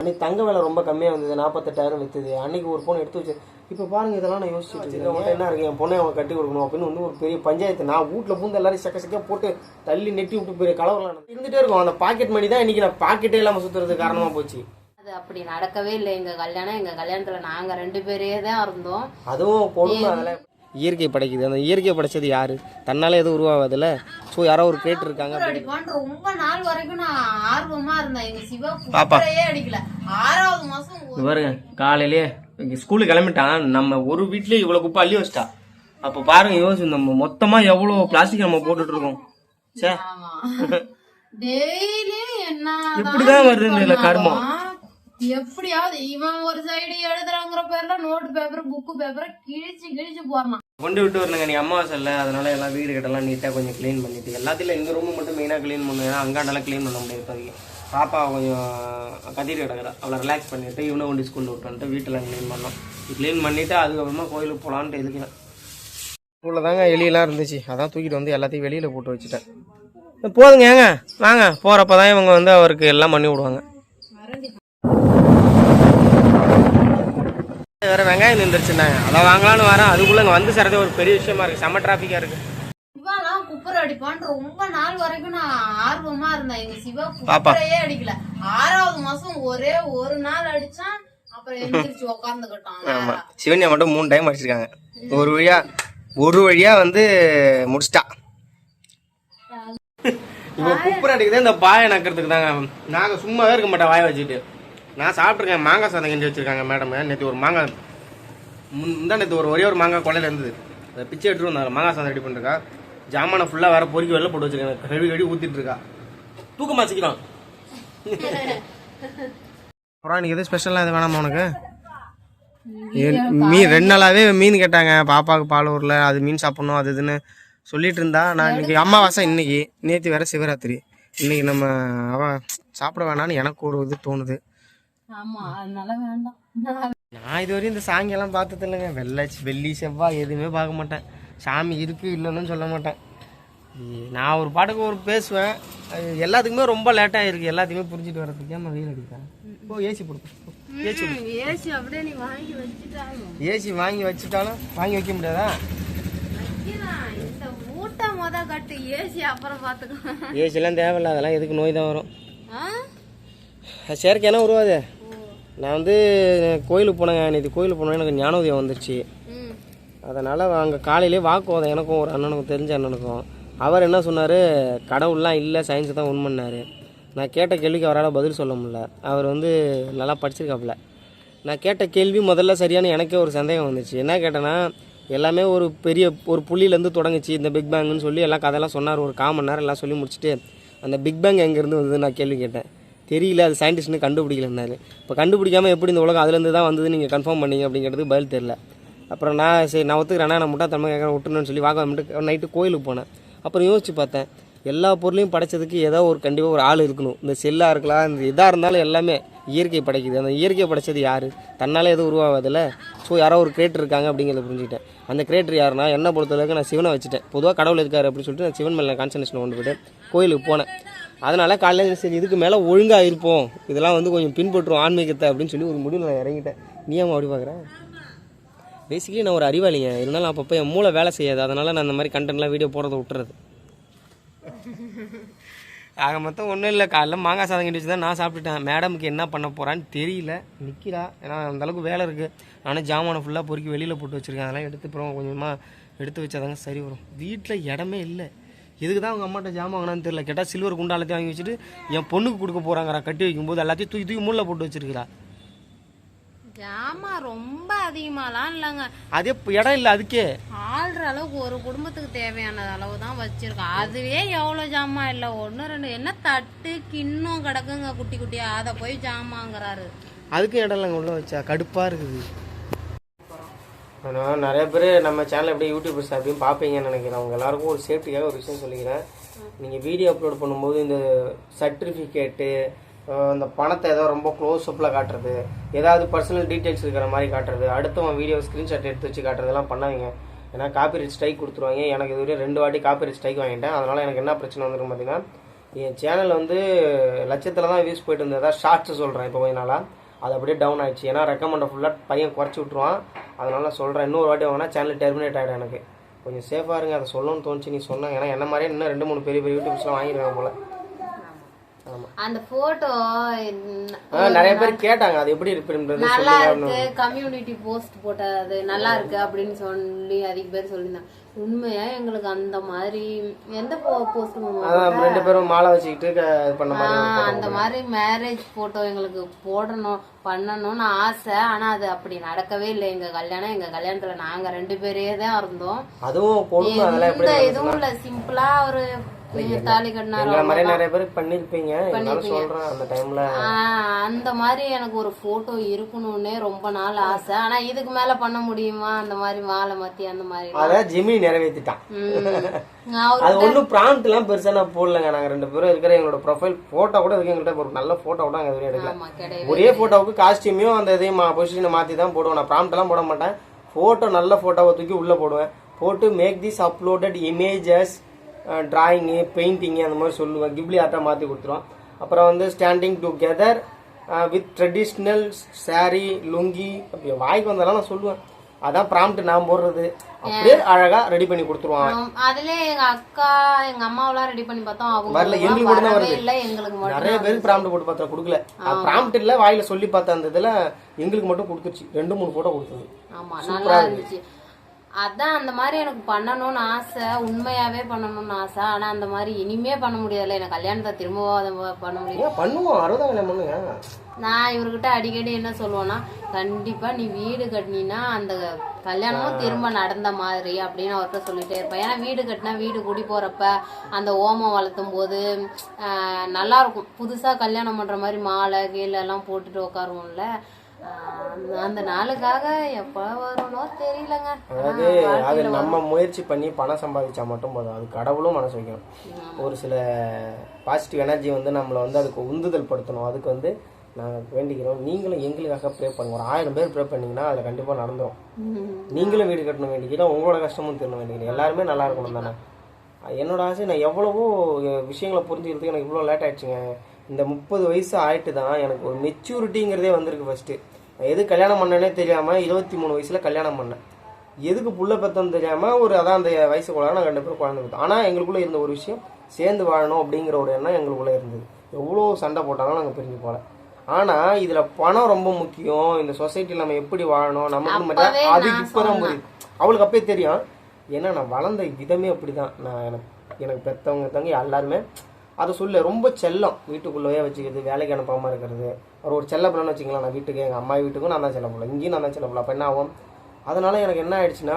அன்னைக்கு தங்க விலை ரொம்ப கம்மியாக வந்தது, 48,000 விற்றுது. அன்னைக்கு ஒரு பொண்ணு எடுத்து வச்சு. இப்போ பாருங்க, இதெல்லாம் நான் யோசிச்சுட்டு இருக்கேன். என்ன இருக்கு, என் பொண்ணை அவங்க கட்டி கொடுக்கணும் அப்படின்னு வந்து ஒரு பெரிய பஞ்சாயத்து. நான் வீட்டில் பூந்து எல்லாரும் சக்க போட்டு தள்ளி நெட்டி விட்டு பெரிய கலவரம் இருந்துகிட்டே இருக்கும். அந்த பாக்கெட் மணி தான் இன்னைக்கு நான் பாக்கெட்டே இல்லாமல் சுற்றுறதுக்கு காரணமாக போச்சு. அது அப்படி நடக்கவே இல்லை. எங்க கல்யாணத்துல நாங்க 2 பேரே தான் இருந்தோம். அதுவும் பொண்ணு அதில் இயற்கை படைக்குது. அந்த இயற்கை படைச்சது யாரு? தன்னால எதுவும் உருவாவதில்ல. ஸோ யாரோ ஒரு கேட்டு இருக்காங்க. ரொம்ப நாள் வரைக்கும் நான் ஆர்வமா இருந்தேன். எங்க சிவா குப்பரையே அடிக்கல. 6வது மாசம் பாருங்க, காலையிலே ஸ்கூலுக்கு கிளம்பிட்டான். நம்ம ஒரு வீட்லயே இவ்வளவு குப்பை அள்ளி வச்சிட்டா. அப்ப பாருங்க, யோசிச்சு நம்ம மொத்தமா எவ்வளவு பிளாஸ்டிக் நம்ம போட்டுட்டு இருக்கோம். சே, டெய்லியும் என்ன இப்படிதான் வருதுன்னு இல்ல கர்மம். எப்படியாவது இவன் ஒரு சைடு எழுதுறாங்கிற பேர்ல நோட்டு பேப்பர் புக்கு பேப்பரை கிழிச்சு போறான். கொண்டு விட்டு வரணுங்க. நீ அம்மாவாசை இல்லை, அதனால எல்லாம் வீடு கிட்டலாம் நீட்டாக கொஞ்சம் க்ளீன் பண்ணிட்டு எல்லாத்தையும் இந்த ரூம் மட்டும் மெயினாக க்ளீன் பண்ணுவேன். அங்காண்டெல்லாம் க்ளீன் பண்ண முடியாது. இப்போதைக்கு பாப்பா கொஞ்சம் கத்திட்டு கிடக்குறா. அவளை ரிலாக்ஸ் பண்ணிவிட்டு இவனை கொண்டு ஸ்கூலில் விட்டு வந்துட்டு வீட்டில் க்ளீன் பண்ணோம். க்ளீன் பண்ணிவிட்டு அதுக்கப்புறமா கோயிலுக்கு போகலான்ட்டு எதுக்குறேன். ஸ்கூலில் தாங்க எலியெல்லாம் இருந்துச்சு, அதான் தூக்கிட்டு வந்து எல்லாத்தையும் வெளியில் போட்டு வச்சுட்டேன். போதுங்க, ஏங்க வாங்க. போகிறப்ப தான் இவங்க வந்து அவருக்கு எல்லாம் பண்ணி விடுவாங்க. வேற வெங்காயம் நின்றுச்சுன்னாங்க, அதை வாங்கலான்னு வரேன். அதுக்குள்ள இங்கே வந்து சேர்றதே ஒரு பெரிய விஷயமா இருக்கு. செம்ம டிராஃபிக்கா இருக்கு. இவெல்லாம் குப்பரை அடிப்பான் ரொம்ப நாள் வரைக்கும் நான் ஆர்வமா இருந்தேன். எங்க சிவா குப்பரையே அடிக்கல. 6வது மாசம் ஒரே ஒரு நாள் அடிச்சான். அப்புறம் எந்திரிச்சு உட்காந்துக்கிட்டான். ஆமா, சிவன்யா மட்டும் 3 டைம் அடிச்சிருக்காங்க. ஒரு வழியா வந்து முடிச்சிட்டா. இப்போ குப்பரை அடிக்குது இந்த பாயை நக்கிறதுக்கு தாங்க. நாங்க சும்மாவே இருக்க மாட்டோம் வாயை வச்சுட்டு. நான் சாப்பிட்ருக்கேன். மாங்காய் சாதம் கிண்டி வச்சிருக்காங்க மேடம். நேற்று ஒரு மாங்காய் நேற்று ஒரே ஒரு மாங்காய் கொலையில் இருந்தது. அதை பிச்சை எடுத்துட்டு வந்தாங்க. மாங்காய் சாதம் ரெடி பண்ணிருக்கா. ஜாமானை ஃபுல்லாக வேற பொறுக்கி வெளில போட்டு வச்சிருக்காங்க. கழுவி ஊற்றிட்டு இருக்கா. தூக்கமா வச்சுக்கலாம். அப்புறம் இன்னைக்கு எது ஸ்பெஷலாக எது வேணாமா உனக்கு? மீன் 2 நாளாவே மீன் கேட்டாங்க. பாப்பாவுக்கு பாலூரில் அது மீன் சாப்பிட்ணும் அது இதுன்னு சொல்லிட்டு இருந்தா. நான் இன்னைக்கு அமாவாசை, இன்னைக்கு நேற்று வேற சிவராத்திரி. இன்னைக்கு நம்ம சாப்பிட வேணான்னு எனக்கு ஒரு இது தோணுது. நான் இதுவரையும் இந்த சாங்கியெல்லாம் பார்த்தது இல்லைங்க. வெள்ளி செவ்வாய் எதுவுமே பார்க்க மாட்டேன். சாமி இருக்கு இல்லைன்னு சொல்ல மாட்டேன். நான் ஒரு பாட்டுக்கு ஒரு பேசுவேன். எல்லாத்துக்குமே ரொம்ப லேட்டாக இருக்கு. எல்லாத்தையுமே புரிஞ்சுட்டு வர்றதுக்கு ஏமா வெயில் அடிக்கிறேன். ஓ, ஏசி கொடுப்பேன். ஏசி வாங்கி வச்சுட்டாலும் வாங்கி வைக்க முடியாதா? ஏசிலாம் தேவையில்ல. அதெல்லாம் எதுக்கு நோய் தான் வரும். செயற்கையான உருவாது. நான் வந்து கோயிலுக்கு போனேங்க. நேற்று கோயிலுக்கு போனேன். எனக்கு ஞானோதயம் வந்துருச்சு. அதனால் அங்கே காலையிலே வாக்குவாதம் எனக்கும் ஒரு அண்ணனுக்கும், தெரிஞ்ச அண்ணனுக்கும். அவர் என்ன சொன்னார், கடவுள்லாம் இல்லை, சயின்ஸை தான் உண்மைன்னாரு. நான் கேட்ட கேள்விக்கு அவரால் பதில் சொல்ல முடியல. அவர் வந்து நல்லா படிச்சிருக்காப்புல. நான் கேட்ட கேள்வி முதல்ல சரியான எனக்கே ஒரு சந்தேகம் வந்துச்சு. என்ன கேட்டேன்னா, எல்லாமே ஒரு பெரிய ஒரு புள்ளியிலேருந்து தொடங்குச்சு இந்த பிக் பேங்குன்னு சொல்லி எல்லாம் கதையெல்லாம் சொன்னார். ஒரு 1/4 மணி நேரம் எல்லாம் சொல்லி முடிச்சுட்டு அந்த பிக் பேங் எங்கேருந்து வந்தது நான் கேள்வி கேட்டேன். தெரியல, அது சயின்டிஸ்ட்னு கண்டுபிடிக்கலன்னாரு. இப்போ கண்டுபிடிக்காமல் எப்படி இந்த உலகம் அதுலேருந்து தான் வந்தது நீங்கள் கன்ஃபார்ம் பண்ணீங்க அப்படிங்கிறதுக்கு பதில் தெரில. அப்புறம் நான் ஒத்துக்கிறேன்னா நான் முட்டா தமிழ் கேட்குறேன் விட்டுணுன்னு சொல்லி வாங்க நைட்டு கோயிலுக்கு போனேன். அப்புறம் யோசிச்சு பார்த்தேன், எல்லா பொருளையும் படைச்சதுக்கு ஏதோ ஒரு கண்டிப்பாக ஒரு ஆள் இருக்கணும். இந்த செல்லாக இருக்கலாம், இந்த இதாக இருந்தாலும் எல்லாமே இயற்கை படைக்குது. அந்த இயற்கை படைச்சது யார்? தன்னால் எதுவும் உருவாவதில்ல. ஸோ யாரோ ஒரு கிரியேட்டர் இருக்காங்க அப்படிங்கிறத புரிஞ்சுக்கிட்டேன். அந்த கிரியேட்டர் யாருன்னா என்ன பொறுத்தளவுக்கு நான் சிவனை வச்சுட்டேன். பொதுவாக கடவுள் இருக்காரு அப்படின்னு சொல்லிட்டு நான் சிவன் மேலே கான்சன்ட்ரேஷன் கொண்டு போய்ட்டு கோயிலுக்கு போனேன். அதனால் காலையில் சரி இதுக்கு மேலே ஒழுங்காக இருப்போம், இதெல்லாம் வந்து கொஞ்சம் பின்பற்றுவோம் ஆன்மீகத்தை அப்படின்னு சொல்லி ஒரு முடிவில் நான் இறங்கிட்டேன். நீ ஏன் அப்படி பார்க்குறேன்? பேசிக்கலி நான் ஒரு அறிவாளிங்க. இருந்தாலும் அப்பப்போ என் மூளை வேலை செய்யாது. அதனால் நான் இந்த மாதிரி கண்டென்ட்லாம் வீடியோ போடுறத விட்டுறது. ஆக மொத்தம் ஒன்றும் இல்லை. காலைல மாங்காய் சாதம் கிண்டி வச்சு தான் நான் சாப்பிட்டுட்டேன். மேடமுக்கு என்ன பண்ண போகிறான்னு தெரியல. நிற்கிறா, ஏன்னா அந்தளவுக்கு வேலை இருக்குது. நானும் ஜாமானை ஃபுல்லாக பொறுக்கி வெளியில் போட்டு வச்சுருக்கேன். அதெல்லாம் எடுத்து அப்புறம் கொஞ்சமாக எடுத்து வச்சாதாங்க சரி வரும். வீட்டில் இடமே இல்லை. எதுக்கு தான் அவங்க அம்மாட்ட ஜாமான் வாங்கினான்னு தெரியல. கேட்டால் சில்வர் குண்டாலத்தையும் வாங்கி வச்சுட்டு என் பொண்ணுக்கு கொடுக்க போகிறாங்கிறா. கட்டி வைக்கும்போது எல்லாத்தையும் தூக்கி மூளையில் போட்டு வச்சுருக்கிறா. ஜாமா ரொம்ப அதிகமாலாம் இல்லைங்க. அதே இடம் இல்லை, அதுக்கே ஆள்ற அளவுக்கு ஒரு குடும்பத்துக்கு தேவையான அளவு தான் வச்சிருக்கோம். அதுவே எவ்வளோ ஜாமா இல்லை, 1 2 என்ன தட்டு கிண்ணம் கிடக்குங்க குட்டி குட்டியா, அதை போய் ஜாமாங்கிறாரு. அதுக்கும் இடம் இல்லைங்க உள்ள வச்சா. கடுப்பாக இருக்குது. ஆனால் நிறைய பேர் நம்ம சேனல் எப்படி யூடியூபர்ஸ் அப்படின்னு பார்ப்பீங்கன்னு நினைக்கிறேன். அவங்க எல்லாருக்கும் ஒரு சேஃப்டிக்காக ஒரு விஷயம் சொல்லிக்கிறேன். நீங்கள் வீடியோ அப்லோட் பண்ணும்போது இந்த சர்டிஃபிகேட்டு, இந்த பணத்தை ஏதோ ரொம்ப க்ளோஸ்அப்பில் காட்டுறது, ஏதாவது பர்சனல் டீட்டெயில்ஸ் இருக்கிற மாதிரி காட்டுறது, அடுத்தவன் வீடியோ ஸ்க்ரீன்ஷாட் எடுத்து வச்சு காட்டுறதெல்லாம் பண்ணாதீங்க. ஏன்னா காப்பிரைட் ஸ்ட்ரைக் கொடுத்துருவாங்க. எனக்கு இதுவரை 2 வாட்டி காப்பிரைட் ஸ்ட்ரைக் வாங்கிட்டேன். அதனால் எனக்கு என்ன பிரச்சனை வந்துடும் பார்த்தீங்கன்னா, என் சேனல் வந்து லட்சத்தில் தான் வியூஸ் போயிட்டு இருந்தது. அதான் ஷார்ட்ஸ் சொல்கிறேன் இப்போ கொஞ்ச நாளாக. அது அப்படியே டவுன் ஆயிடுச்சு. ஏன்னா ரெக்கமெண்டை ஃபுல்லாக பையன் குறைச்சி விட்ருவான். அதனால சொல்கிறேன், இன்னொரு வாட்டி வாங்கினா சேனல் டெர்மினேட் ஆகிடும். எனக்கு கொஞ்சம் சேஃபாக இருங்க, அதை சொல்லணும்னு தோணுச்சு நீ சொன்னாங்க. ஏன்னா என்ன மாதிரியே இன்னும் 2-3 பெரிய பெரிய யூடியூப்ஸ்லாம் வாங்கிடுவேன் போல். அந்த போட்டோ நிறைய பேர் கேட்டாங்க அது எப்படி இருக்குன்றது. நல்லா இருக்கு, கம்யூனிட்டி போஸ்ட் போட்டது நல்லா இருக்கு அப்படின்னு சொல்லி அதிக பேர் சொல்லியிருந்தாங்க. உண்மையா எங்களுக்கு அந்த மாதிரி எந்த போஸ்ட் 2 பேரும் மாலை வச்சுக்கிட்டு பண்ண மாதிரி அந்த மாதிரி மேரேஜ் போட்டோ எங்களுக்கு பண்ணணும்னு ஆசை. ஆனா அது அப்படி நடக்கவே இல்லை. எங்க கல்யாணத்துல நாங்க 2 பேரே தான் இருந்தோம். அதுவும் எந்த இதுவும் இல்ல, சிம்பிளா ஒரு தாலி கட்டினாரு. நிறைய பேர் பண்ணிருப்பீங்க. அந்த டைம்ல அந்த மாதிரி எனக்கு ஒரு போட்டோ இருக்கணும்னே ரொம்ப நாள் ஆசை. ஆனா இதுக்கு மேல பண்ண முடியுமா? அந்த மாதிரி மாலை மாத்தி அந்த மாதிரி அதான் ஜிம்மி நிறைவேற்றிட்டான். அது ஒன்னும் ப்ராம்ப்ட் எல்லாம் பெருசா நான் போடலங்க. நாங்க 2 பேரும் இருக்கிற எங்களோட ப்ரொஃபைல் போட்டோ கூட இருக்கு. எங்கள்கிட்ட ஒரு நல்ல போட்டோ கூட அங்க எடுக்கல. ஒரே போட்டோவுக்கு காஸ்டியூமையும் அந்த இதையும் பொசிஷனை மாத்தி தான் போடுவோம். நான் ப்ராம்ப்ட் எல்லாம் போட மாட்டேன். போட்டோ நல்ல போட்டோவை தூக்கி உள்ள போடுவேன். போட்டு make this uploaded images, drawing, painting அந்த மாதிரி சொல்லுவேன். கிப்லி ஆர்ட்டாக மாற்றி கொடுத்துருவோம். அப்புறம் வந்து standing together with traditional sari, lungi, அப்படி வாய்க்கு வந்தாலும் நான் சொல்லுவேன். அதான் ப்ராம்ப்ட் நான் போடுறது. அப்படியே அழகா ரெடி பண்ணி கொடுத்துருவான். அதுல எங்க அக்கா எங்க அம்மாவெல்லாம் ரெடி பண்ணி பார்த்தோம். அவங்க வரல, எங்களுக்கு மட்டும் தான் வருது. எங்களுக்கு நிறைய பேருக்கு ப்ராம்ப்ட் போட்டு பார்த்தா கொடுக்கல. ப்ராம்ப்ட் இல்ல, வாயில சொல்லி பார்த்தா அந்த இதுல எங்களுக்கு மட்டும் கொடுத்துருச்சு. 2-3 போட்டோ கொடுத்தது. ஆமா, நல்லா இருந்துச்சு. அதான் அந்த மாதிரி எனக்கு பண்ணணும்னு ஆசை, உண்மையாவே பண்ணணும்னு ஆசை. ஆனா அந்த மாதிரி இனிமே பண்ண முடியாதுல்ல. எனக்கு கல்யாணத்தை திரும்பவும் பண்ண முடியும். பண்ணுவோம், 60 பண்ணுங்க. நான் இவர்கிட்ட அடிக்கடி என்ன சொல்லுவேன்னா, கண்டிப்பா நீ வீடு கட்டினா அந்த கல்யாணமும் திரும்ப நடந்த மாதிரி அப்படின்னு அவர்கிட்ட சொல்லிட்டே இருப்பேன். ஏன்னா வீடு கட்டினா வீடு குடி போறப்ப அந்த ஓமம் வளர்த்தும் போது நல்லா இருக்கும். புதுசா கல்யாணம் பண்ற மாதிரி மாலை கீழே எல்லாம் போட்டுட்டு உட்காருவோம்ல. அந்த நாளுக்காக எப்ப வரும்னோ தெரியலங்க. அதாவது அது நம்ம முயற்சி பண்ணி பணம் சம்பாதிச்சா மட்டும் போதும். அது கடவுளும் மனசு வைக்கணும். ஒரு சில பாசிட்டிவ் எனர்ஜி வந்து நம்மளை வந்து அதுக்கு உந்துதல் படுத்தணும். அதுக்கு வந்து நாங்கள் வேண்டிக்கிறோம். நீங்களும் எங்களுக்காக ப்ரே பண்ணுங்க. ஒரு 1000 பேர் ப்ரே பண்ணீங்கன்னா அதில் கண்டிப்பாக நடந்துடும். நீங்களும் வீடு கட்டணும் வேண்டிக்கிறோம், உங்களோட கஷ்டமும் தீரணும் வேண்டிக்கிறோம். எல்லாருமே நல்லா இருக்கணும் தானே. என்னோட ஆசை, நான் எவ்வளவோ விஷயங்களை புரிஞ்சுக்கிறதுக்கு எனக்கு இவ்வளோ லேட் ஆயிடுச்சுங்க. இந்த 30 வயசு ஆயிட்டு தான் எனக்கு ஒரு மெச்சூரிட்டிங்கிறதே வந்திருக்கு. ஃபர்ஸ்ட் எது கல்யாணம் பண்ணனே தெரியாம 23 வயசுல கல்யாணம் பண்ணேன். எதுக்கு புள்ள பெத்தன்னு தெரியாம அதான் அந்த வயசுக்குள்ள நான் 2 பேரும் குழந்தை பெற்றோம். ஆனா எங்களுக்குள்ள இருந்த ஒரு விஷயம், சேர்ந்து வாழணும் அப்படிங்கிற ஒரு எண்ணம் எங்களுக்குள்ள இருந்தது. எவ்வளோ சண்டை போட்டாலும் நாங்கள் பிரிஞ்சு போல. ஆனா இதுல பணம் ரொம்ப முக்கியம். இந்த சொசைட்டில நம்ம எப்படி வாழணும் நமக்கு மட்டும் அதுக்கு இப்பதான் புரியுது. அவளுக்கு அப்பயே தெரியும். ஏன்னா நான் வளர்ந்த விதமே அப்படிதான். நான் எனக்கு பெற்றவங்க எல்லாருமே அதை சொல்ல ரொம்ப செல்லம். வீட்டுக்குள்ளேயே வச்சுக்கிறது, வேலைக்கு அனுப்பாமல் இருக்கிறது. ஒரு செல்ல பிள்ளைன்னு வச்சுக்கலாம். நான் வீட்டுக்கு எங்கள் அம்மா வீட்டுக்கும் நான் தான் செல்ல பிள்ளை, இங்கேயும் நான் தான் செல்ல பிள்ளை. அப்போ என்ன ஆகும்? அதனால எனக்கு என்ன ஆயிடுச்சுன்னா,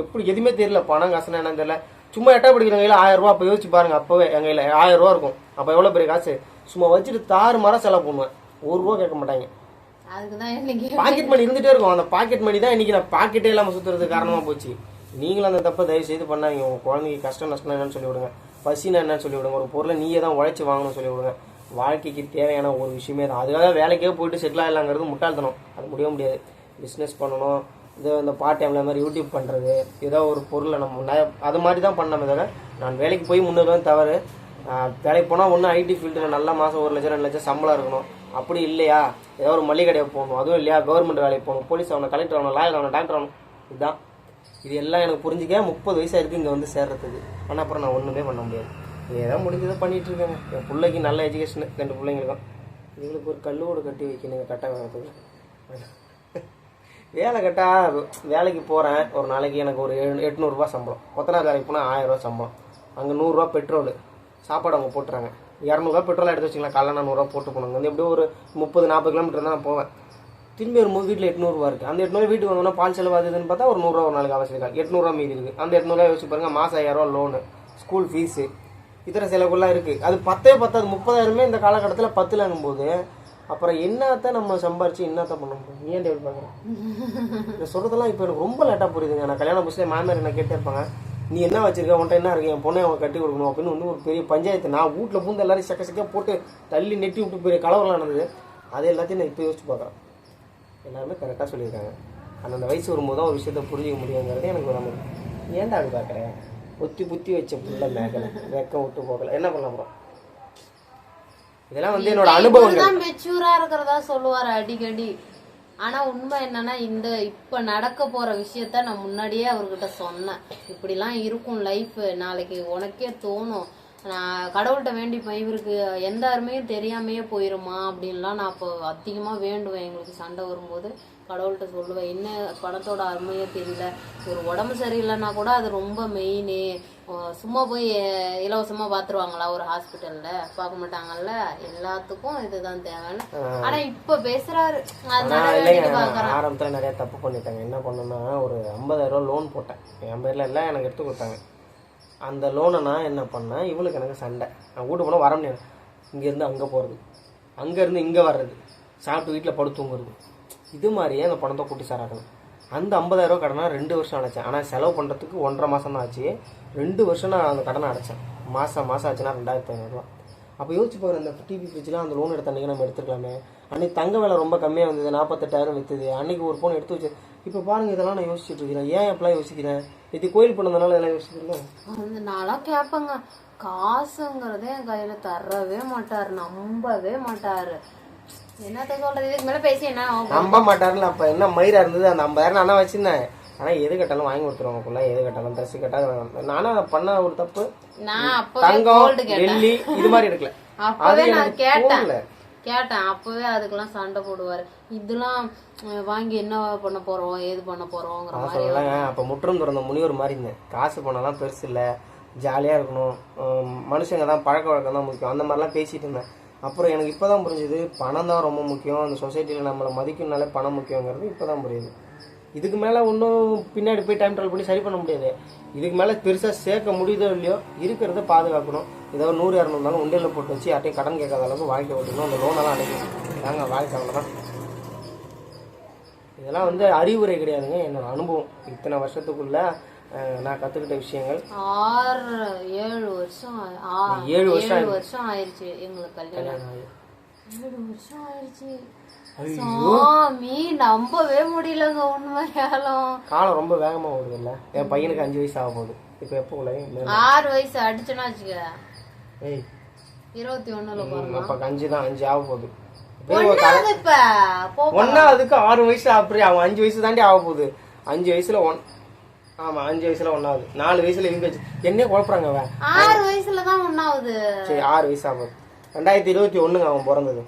எப்படி எதுவுமே தெரியல. பணம் காசுனா என்னன்னு தெரியல. சும்மா எட்டா பிடிக்கிற கையில் 1000 ரூபா. அப்போ யோசிச்சு பாருங்க, அப்போவே எங்கள் கையில் 1000 ரூபா இருக்கும். அப்போ எவ்வளோ பெரிய காசு. சும்மா வச்சுட்டு தாறுமாறாக செலவு பண்ணுவேன். 1 ரூபா கேட்க மாட்டாங்க. பாக்கெட் மணி இருந்துகிட்டே இருக்கும். அந்த பாக்கெட் மணி தான் இன்னைக்கு நான் பாக்கெட்டே இல்லாமல் சுற்றுறதுக்கு காரணமாக போச்சு. நீங்களும் அந்த தப்பை தயவு செய்து பண்ணாங்க. உங்கள் குழந்தைக்கு கஷ்டம் நஷ்டம் என்னன்னு சொல்லி விடுங்க. பசினா என்னன்னு சொல்லி விடுங்க. ஒரு பொருளை நீயே தான் உழைச்சி வாங்கணும்னு சொல்லி விடுங்க. வாழ்க்கைக்கு தேவையான ஒரு விஷயமே தான். அதுக்காக வேலைக்கே போயிட்டு செட்டில் ஆகலாங்கிறது முட்டாள்தனம். அது முடியாது. பிஸ்னஸ் பண்ணணும். இந்த பார்ட் டைமில் மாதிரி யூடியூப் பண்ணுறது, ஏதோ ஒரு பொருளை நம்ம அது மாதிரி தான் பண்ணாமல் தவிர நான் வேலைக்கு போய் முன்னேறுவேன் தவிர. வேலைக்கு போனால் ஒன்றும் ஐடி ஃபீல்டில் நல்ல மாதம் 1 லட்சம் 2 லட்சம் சம்பளம் இருக்கணும். அப்படி இல்லையா ஏதோ ஒரு மளிகை கடையை போகணும். அதுவும் இல்லையா கவர்மெண்ட் வேலைக்கு போகணும். போலீஸ் ஆகணும், கலெக்டர் ஆகணும், லாயர் ஆகணும், டாக்டர் ஆகணும். இதுதான். இது எல்லாம் எனக்கு புரிஞ்சுக்க 30 வயசாக இருக்குது இங்கே வந்து சேர்றதுக்கு. ஆனால் அப்புறம் நான் ஒன்றுமே பண்ண முடியாது. ஏதோ முடிஞ்சதை பண்ணிட்டு இருக்கேங்க. என் பிள்ளைக்கு நல்ல எஜுகேஷனு 2 பிள்ளைங்களுக்கும். எங்களுக்கு ஒரு கல்லோடு கட்டி வைக்கணுங்க கட்ட வேணத்துக்கு. வேலை கட்டா வேலைக்கு போகிறேன். ஒரு நாளைக்கு எனக்கு ஒரு 800 ரூபா சம்பளம். கொத்தனார் வேலைக்கு போனால் 1000 ரூபா சம்பளம். அங்கே 100 ரூபா பெட்ரோல், சாப்பாடு அவங்க போட்டுறாங்க. 200 ரூபா பெட்ரோல் எடுத்து வச்சுக்கலாம். காலைல நான் 100 ரூபா போட்டு போனாங்க. வந்து எப்படியும் ஒரு 30-40 கிலோமீட்டர் தான் நான் போவேன். திரும்பி வரும்போது வீட்டில் 800 ரூபா இருக்குது. அந்த 800 வீட்டுக்கு வந்தோம்னா பால் செலவு அதுன்னு பார்த்தா ஒரு 100 ரூபா ஒரு நாளைக்கு அவசியம். 800 ரூபா மீதி இருக்குது. அந்த 800 ரூபா யோசிச்சு பாருங்க. மாதம் 1000 ரூபா லோனு, ஸ்கூல் ஃபீஸு, இதர செலவுகள்லாம் இருக்குது. அது 10 பத்தாது. 30,000 இந்த காலகட்டத்தில் 10 போது அப்புறம் என்னத்தான் நம்ம சம்பாரிச்சு என்னத்தான் பண்ண முடியும்? ஏன் டேவிட் பார்க்குறேன் இந்த சொல்கிறதெல்லாம் இப்போ எனக்கு ரொம்ப லேட்டாக புரியுதுங்க. நான் கல்யாணம் புதுசில் மாமியார் என்ன கேட்டே இருப்பாங்க, நீ என்ன வச்சிருக்க, உன்ட்ட என்ன இருக்கு, என் பொண்ணை அவங்க கட்டி கொடுக்கணும் அப்படின்னு வந்து ஒரு பெரிய பஞ்சாயத்து. நான் வீட்டில் பூந்து எல்லாரும் சக்க போட்டு தள்ளி நெட்டி விட்டு பெரிய கலவரம் நடந்தது. அது எல்லாத்தையும் நான் இப்போ யோசிச்சு பார்க்குறேன். எல்லாருமே கரெக்டாக சொல்லியிருக்காங்க. அந்த வயசு வரும்போது தான் ஒரு விஷயத்த புரிஞ்சிக்க முடியுங்கிறது எனக்கு நம்ம ஏன்டா அது பார்க்குறேன். புத்தி வச்ச புள்ள மேகலை வெக்கம் விட்டு போகலை. என்ன பண்ண போகிறோம்? இதெல்லாம் வந்து என்னோட அனுபவங்கள். மெச்சூரா இருக்கிறதா சொல்லுவாரு அடிக்கடி. ஆனா உண்மை என்னன்னா இப்ப நடக்க போற விஷயத்த நான் முன்னாடியே அவர்கிட்ட சொன்னேன். இப்படிலாம் இருக்கும் லைஃப், நாளைக்கு உனக்கே தோணும். நான் கடவுள்கிட்ட வேண்டிப்பேன், இவருக்கு எந்த அருமையும் தெரியாமையே போயிருமா அப்படின்லாம் நான் இப்போ அதிகமா வேண்டுவேன். எங்களுக்கு சண்டை வரும்போது கடவுள்கிட்ட சொல்லுவேன், என்ன பணத்தோட அருமையே தெரியல. ஒரு உடம்பு சரியில்லைன்னா கூட அது ரொம்ப மெயின். சும்மா போய் இலவசமா பாத்துருவாங்களா ஒரு ஹாஸ்பிட்டல்ல? பார்க்க மாட்டாங்கல்ல. எல்லாத்துக்கும் இதுதான் தேவைன்னு. ஆனா இப்ப பேசுறாரு. ஆரம்பத்துல நிறைய தப்பு பண்ணிட்டாங்க. என்ன பண்ணேன்னா ஒரு 50,000 லோன் போட்டேன். என் பேர்ல எல்லாம் எனக்கு எடுத்து கொடுத்தாங்க. அந்த லோனை நான் என்ன பண்ணேன், இவளுக்கு எனக்கு சண்டை. நான் வீட்டு போனால் வர முடியாது. இங்கேருந்து அங்கே போகிறது, அங்கேருந்து இங்கே வர்றது, சாப்பிட்டு வீட்டில் படுத்துங்கிறது, இது மாதிரியே அந்த பணத்தை கூட்டி சாராக்கணும். அந்த 50,000 கடனை 2 வருஷம் அடைச்சேன். ஆனால் செலவு பண்ணுறதுக்கு 1.5 மாதம் தான் ஆச்சு. 2 வருஷம் நான் அந்த கடனை அடைச்சேன். மாதம் ஆச்சுன்னா 2,500 ரூபா. அப்போ யோசிச்சு போகிற அந்த டிவி ஃப்ரிட்ஜ்லாம் அந்த லோன் எடுத்த அன்றைக்கி நம்ம எடுத்துக்கலாமே. அன்றைக்கி தங்க விலை ரொம்ப கம்மியாக வந்தது, 48,000 விற்றுது. அன்றைக்கி ஒரு ஃபோன் எடுத்து வச்சு. இப்போ பாருங்கள், இதெல்லாம் நான் யோசிச்சுட்டு இருக்கிறேன். ஏன் எப்பெல்லாம் யோசிக்கிறேன்? இது கோயில் பண்ணதுனால இதெல்லாம் யோசிக்கிறேன். அந்த நாளாக கேட்பேங்க, காசுங்கிறதே என் கையில் தரவே மாட்டார், நம்பவே மாட்டார். என்னத்த சொல்றது, இதுக்கு மேலே பேசி என்ன நம்ப மாட்டாருல. அப்போ என்ன மயிரா இருந்தது, அந்த 50,000 நானா வச்சிருந்தேன். ஆனால் எது கட்டாலும் வாங்கி கொடுத்துருவாங்கக்குள்ள, எது கட்டாலும் ட்ரெஸ் கட்டாலும். நானும் பண்ண ஒரு தப்பு, தங்கம் வெள்ளி இது மாதிரி எடுக்கல. அப்பவே நான் கேட்டேன் அப்பவே அதுக்கெல்லாம் சண்டை போடுவாரு. இதெல்லாம் வாங்கி என்ன பண்ண போறோம், ஏது பண்ண போறோங்கிற மாதிரி. அப்ப முற்றும் திறந்த முனிவர் மாதிரி இருந்தேன். காசு பணம்லாம் பெருசு இல்லை, ஜாலியா இருக்கணும், மனுஷங்க தான், பழக்க வழக்கம் தான் முக்கியம், அந்த மாதிரிலாம் பேசிட்டு இருந்தேன். அப்புறம் எனக்கு இப்போதான் புரிஞ்சுது, பணம் தான் ரொம்ப முக்கியம். அந்த சொசைட்டியில் நம்மளை மதிக்கணும்னாலே பணம் முக்கியங்கிறது இப்போதான் புரியுது. இதுக்கு மேலே இன்னும் பின்னாடி போய் டைம் ட்ராவல் பண்ணி சரி பண்ண முடியாது. இதுக்கு மேலே பெருசாக சேர்க்க முடியுதோ இல்லையோ, இருக்கிறத பாதுகாக்கணும். ஏதாவது 100-200 இருந்தாலும் உண்டியில் போட்டு வச்சு யார்ட்டையும் கடன் கேட்காத அளவுக்கு வாழ்க்கை ஓட்டணும். அந்த லோனெல்லாம் அடைக்கணும். நாங்கள் வாழ்க்கை அவ்வளோதான். இதெல்லாம் வந்து அறிவுரை கிடையாதுங்க, என்னோட அனுபவம். இத்தனை வருஷத்துக்குள்ள நான் கற்றுக்கிட்ட விஷயங்கள். 7 வருஷம் ஆயிடுச்சு எங்களுக்கு கல்யாணம். 7 வருஷம் ஆயிடுச்சு. சாமி, நம்பவே முடியலங்க உண்மையாலும். காலம் ரொம்ப வேகமா ஓடுது இல்ல. என் பையனுக்கு 5 வயசு ஆக போகுது. இப்ப எப்போ 6 வயசு அடிச்சுன்னா வச்சுக்க. 21ல போறோம். அப்ப 5 தான், 5 ஆக போகுது. ஒன்னாவதுக்கு 6 வயசு அப்படியே அவன் 5 வயசு தாண்டி ஆக போகுது. 5 வயசுல ஆமா 5 வயசுல 1ஆவது, 4 வயசுல இவங்க என்ன குழப்பறாங்க. 6 வயசுலதான் 1ஆவது. சரி 6 வயசு ஆகுது. 2021 அவன் பிறந்தது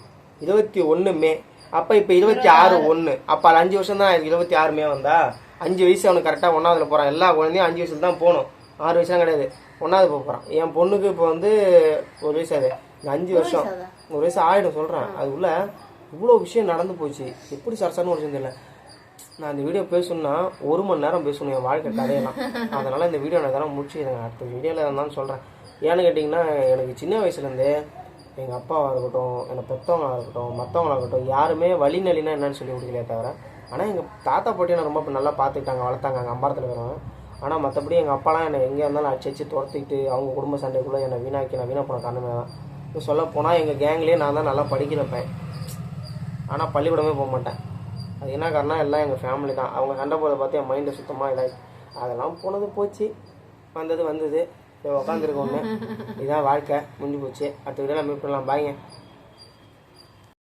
21 மே. அப்ப இப்ப 26/1. அப்ப 5 வருஷம் தான் 26 மே வந்தா. 5 வயசு அவனுக்கு கரெக்டா 1ஆவதுல போறான். எல்லா குழந்தையும் 5 வயசுல தான் போகணும். 6 வயசுலாம் கிடையாது, 1ஆவது போக போறான். என் பொண்ணுக்கு இப்போ வந்து 1 வயசு ஆகுது. 5 வருஷம் 1 வயசு ஆயிடும் சொல்றேன். அதுக்குள்ள இவ்வளவு விஷயம் நடந்து போச்சு. எப்படி சரசான்னு ஒரு விஷயம் தெரியல. நான் இந்த வீடியோ பேசணும்னா 1 மணி நேரம் பேசணும் என் வாழ்க்கை கதையெல்லாம். அதனால இந்த வீடியோ நான் முடிச்சுக்கிறேன். அடுத்த வீடியோல இருந்தாலும் சொல்றேன். ஏன்னு கேட்டிங்கன்னா, எனக்கு சின்ன வயசுலேருந்தே எங்கள் அப்பாவாக இருக்கட்டும், என்னை பெற்றவங்களாக இருக்கட்டும், மற்றவங்களாக இருக்கட்டும், யாருமே வழி நலினா என்னன்னு சொல்லி கொடுக்கலையே தவிர. ஆனால் எங்கள் தாத்தா பாட்டியை நான் ரொம்ப நல்லா பார்த்துக்கிட்டாங்க, வளர்த்தாங்க. அங்கே அம்பாரத்தில் இருக்கிறவங்க. ஆனால் மற்றபடி எங்கள் அப்பாலாம் என்னை எங்கே இருந்தாலும் அடிச்சு துரத்திக்கிட்டு அவங்க குடும்ப சண்டைக்குள்ளே என்னை நான் வீணாக போன காரணமே தான். சொல்ல போனால் எங்கள் கேங்லேயே நான் தான் நல்லா படிக்கிறப்பேன். ஆனால் பள்ளிக்கூடமே போக மாட்டேன். அது என்ன காரணம், எல்லாம் எங்கள் ஃபேமிலி தான். அவங்க சண்டை போதை பார்த்து என் மைண்டை சுத்தமாக இதாகி அதெல்லாம் போனது போச்சு, வந்தது. உட்காந்துருக்கோன்னு. இதுதான் வாழ்க்கை, முடிஞ்சு போச்சு. அடுத்த வீடியோ மீட் பண்ணலாம். பாய்ங்க.